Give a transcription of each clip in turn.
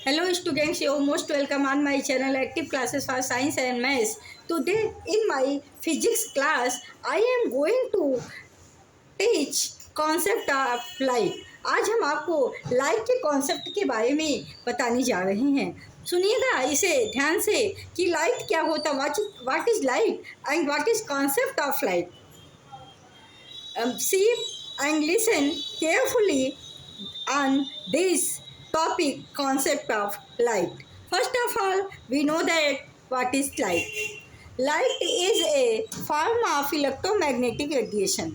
Hello students, you are most welcome on my channel Active Classes for Science and Maths. Today in my physics class, I am going to teach concept of light. आज हम आपको light के concept के बारे में बताने जा रहे हैं। सुनिएगा इसे ध्यान से कि लाइट क्या होता, what is light and what is concept of light. See and listen carefully on this topic concept of light. First of all, we know that what is light. Light is a form of electromagnetic radiation.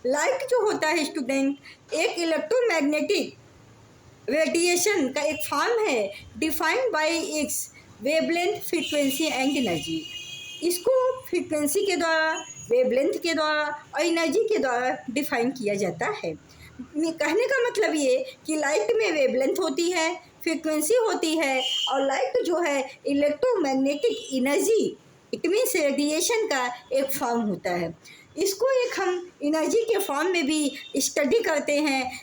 Light जो होता है student एक electromagnetic radiation का एक form है defined by it's wavelength frequency and energy. इसको frequency के द्वारा, वेवलेंथ के द्वारा और एनर्जी के द्वारा डिफाइन किया जाता है. कहने का मतलब ये कि लाइट में वेवलेंथ होती है, फ्रीक्वेंसी होती है और लाइट जो है electromagnetic energy, it means radiation का एक फॉर्म होता है. इसको एक हम एनर्जी के फॉर्म में भी स्टडी करते हैं.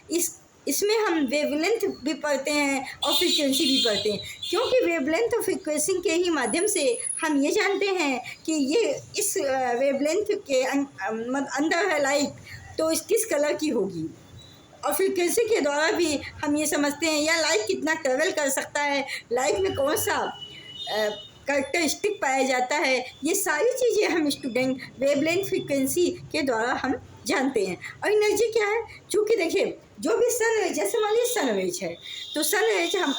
इसमें हम वेवलेंथ भी पढ़ते हैं और फ्रीक्वेंसी भी पढ़ते हैं, क्योंकि वेवलेंथ और फ्रीक्वेंसी के ही माध्यम से हम ये जानते हैं कि ये इस वेवलेंथ के अंदर है लाइट, तो इस किस कलर की होगी. और फ्रीक्वेंसी के द्वारा भी हम ये समझते हैं या लाइट कितना ट्रेवल कर सकता है, लाइट में कौन सा कैरेक्टरिस्टिक पाया जाता है. ये सारी चीज़ें हम स्टूडेंट वेवलेंथ फ्रीक्वेंसी के द्वारा हम जानते हैं. और एनर्जी क्या है, चूँकि देखिए जो भी सन है, जैसे मान लीजिए सन रेज है, तो सन रेज हम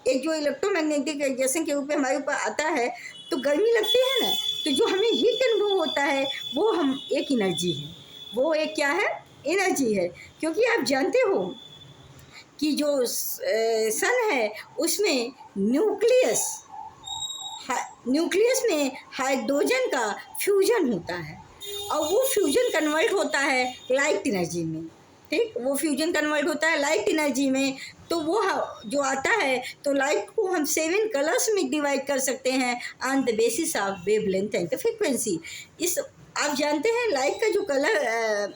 एक जो इलेक्ट्रोमैग्नेटिक रेडिएशन के रूप में हमारे ऊपर आता है तो गर्मी लगती है ना, तो जो हमें हीट अनुभव होता है वो हम एक एनर्जी है, वो एक क्या है, एनर्जी है. क्योंकि आप जानते हो कि जो सन है उसमें न्यूक्लियस में हाइड्रोजन का फ्यूजन होता है और वो फ्यूजन कन्वर्ट होता है लाइट एनर्जी में. ठीक, वो फ्यूजन कन्वर्ट होता है लाइट एनर्जी में. तो वो जो आता है तो लाइट को हम 7 कलर्स में डिवाइड कर सकते हैं on the basis of wavelength and frequency. इस आप जानते हैं लाइट का जो कलर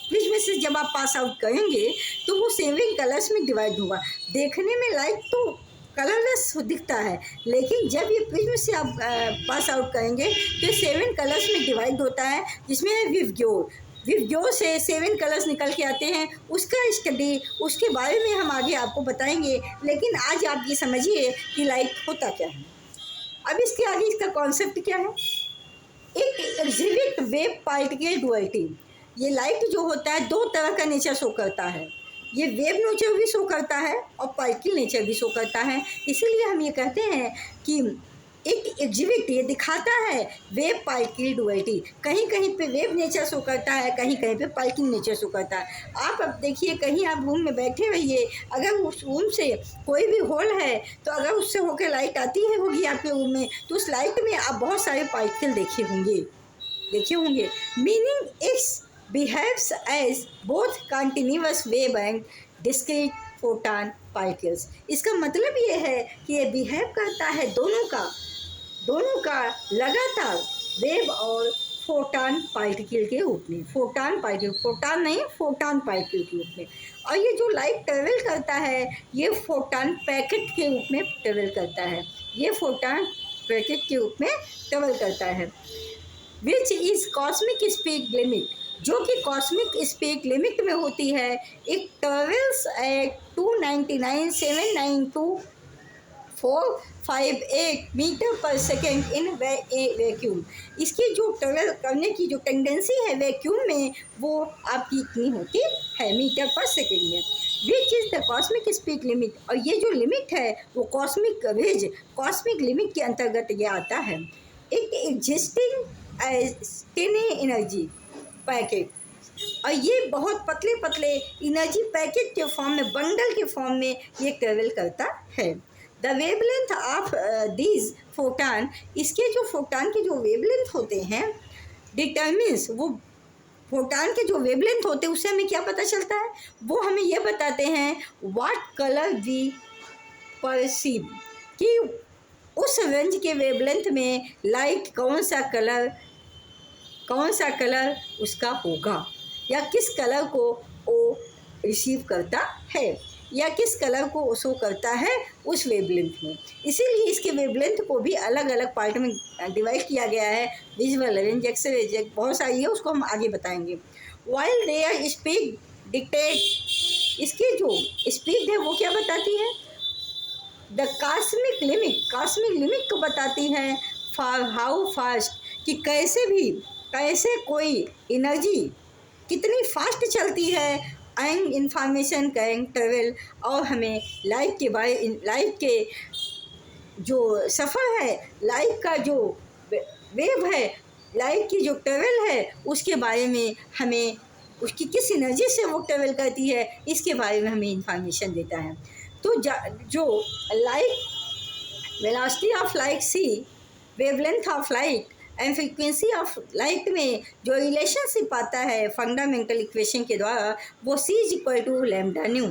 प्रिज्म से जब आप पास आउट करेंगे तो वो 7 कलर्स में डिवाइड होगा. देखने में लाइट तो कलरलेस दिखता है, लेकिन जब ये प्रिज्म से आप पास आउट करेंगे तो 7 कलर्स में डिवाइड होता है, जिसमें है विवग्योर से 7 कलर्स निकल के आते हैं. उसका स्टडी, उसके बारे में हम आगे आपको बताएंगे, लेकिन आज आप ये समझिए कि लाइट होता क्या है. अब इसके आगे इसका कॉन्सेप्ट क्या है, एक एग्जिबिट वेव पार्टिकल डुअलिटी. ये लाइट जो होता है दो तरह का नेचर शो करता है, ये वेव नेचर भी शो करता है और पार्टिकल नेचर भी शो करता है. इसीलिए हम ये कहते हैं कि एक एग्जिबिट ये दिखाता है वेव पार्टिकल डुअलिटी. कहीं कहीं पे वेव नेचर शो करता है, कहीं कहीं पे पार्टिकल नेचर शो करता है. आप अब देखिए, कहीं आप रूम में बैठे रहिए, अगर उस रूम से कोई भी होल है तो अगर उससे होकर लाइट आती है होगी आपके रूम में, तो उस लाइट में आप बहुत सारे पार्टिकल देखे होंगे. Meaning it's behaves as both continuous wave and discrete photon particles. इसका मतलब ये है कि ये बिहेव करता है दोनों का लगातार वेव और फोटॉन पार्टिकल के रूप में. फोटॉन पार्टिकल के रूप में. और ये जो लाइट ट्रेवल करता है ये फोटॉन पैकेट के रूप में ट्रेवल करता है, which is cosmic speed limit, जो कि कॉस्मिक स्पीड लिमिट में होती है. इट ट्रेवल्स एट 299,792,458 मीटर पर सेकेंड इन वैक्यूम. इसकी जो ट्रेवल करने की जो टेंडेंसी है वैक्यूम में वो आपकी इतनी होती है मीटर पर सेकेंड में. Which is the cosmic speed limit, और ये जो लिमिट है वो कॉस्मिक लिमिट के अंतर्गत ये आता है. It existing tiny energy packet, और ये बहुत पतले एनर्जी पैकेट के फॉर्म में, बंडल के फॉर्म में ये ट्रेवल करता है. The wavelength of these photon, इसके जो फोटॉन के जो वेवलेंथ होते हैं डिटर्मिन्स, वो फोटॉन के जो वेवलेंथ होते हैं उससे हमें क्या पता चलता है, वो हमें ये बताते हैं व्हाट कलर वी परसीव, कि उस रेंज के वेवलेंथ में लाइट कौन सा कलर उसका होगा या किस कलर को वो रिसीव करता है. या किस कलर को शो करता है उस वेवलेंथ में। इसीलिए इसके वेवलेंथ को भी अलग अलग पार्ट में डिवाइड किया गया है, विजुअल रेंज, एक्सरे रेंज, बहुत सारी है, उसको हम आगे बताएंगे। वाइल देयर स्पीड डिक्टेट, इसकी जो स्पीड है वो क्या बताती है, द कॉस्मिक लिमिट को बताती है, फॉर हाउ फास्ट, कि कैसे कोई एनर्जी कितनी फास्ट चलती है, एंड इंफॉर्मेशन कैन ट्रेवल, और हमें लाइट के जो सफ़र है, लाइट का जो वेव है, लाइट की जो ट्रेवल है, उसके बारे में हमें, उसकी किस एनर्जी से वो ट्रेवल करती है, इसके बारे में हमें इंफॉर्मेशन देता है। तो जो light, velocity of light C, wavelength of light and frequency of light में जो रिलेशनशिप आता है फंडामेंटल इक्वेशन के द्वारा, वो c is equal to lambda nu.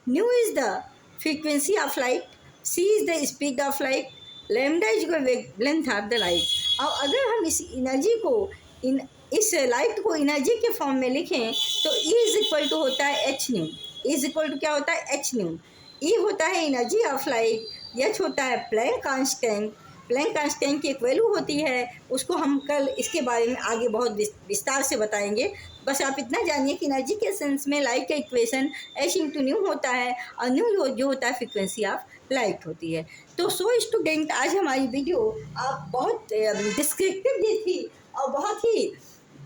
Nu is the frequency of light, c is the speed of light, lambda is wavelength of the light. और अगर हम इस एनर्जी को इस लाइट को एनर्जी के फॉर्म में लिखें तो E इज इक्वल टू होता है h nu. E is equal to क्या होता है, h न्यू। E होता है एनर्जी ऑफ लाइट, h होता है प्लैंक कांस्टेंट। प्लैंक कांस्टेंट की एक वैल्यू होती है, उसको हम कल इसके बारे में आगे बहुत विस्तार से बताएंगे। बस आप इतना जानिए कि एनर्जी के सेंस में लाइट का इक्वेशन h इंटू न्यू होता है, और न्यू जो होता है फ्रीक्वेंसी ऑफ लाइट होती है। तो स्टूडेंट, आज हमारी वीडियो आप बहुत डिस्क्रिप्टिव दी थी और बहुत ही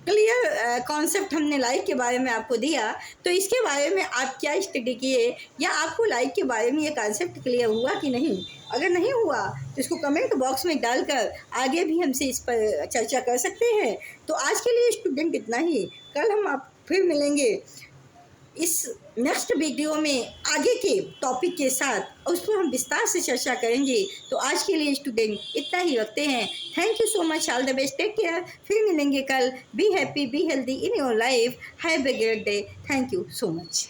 क्लियर कॉन्सेप्ट हमने लाइट के बारे में आपको दिया। तो इसके बारे में आप क्या स्टडी किए, या आपको लाइट के बारे में ये कॉन्सेप्ट क्लियर हुआ कि नहीं? अगर नहीं हुआ तो इसको कमेंट बॉक्स में डालकर आगे भी हमसे इस पर चर्चा कर सकते हैं। तो आज के लिए स्टूडेंट इतना ही, कल हम आप फिर मिलेंगे इस नेक्स्ट वीडियो में आगे के टॉपिक के साथ, उस पर हम विस्तार से चर्चा करेंगे। तो आज के लिए स्टूडेंट इतना ही रखते हैं। Thank you so much, all the best, take care. फिर मिलेंगे कल। Be happy, be healthy in your life, have a great day. Thank you so much.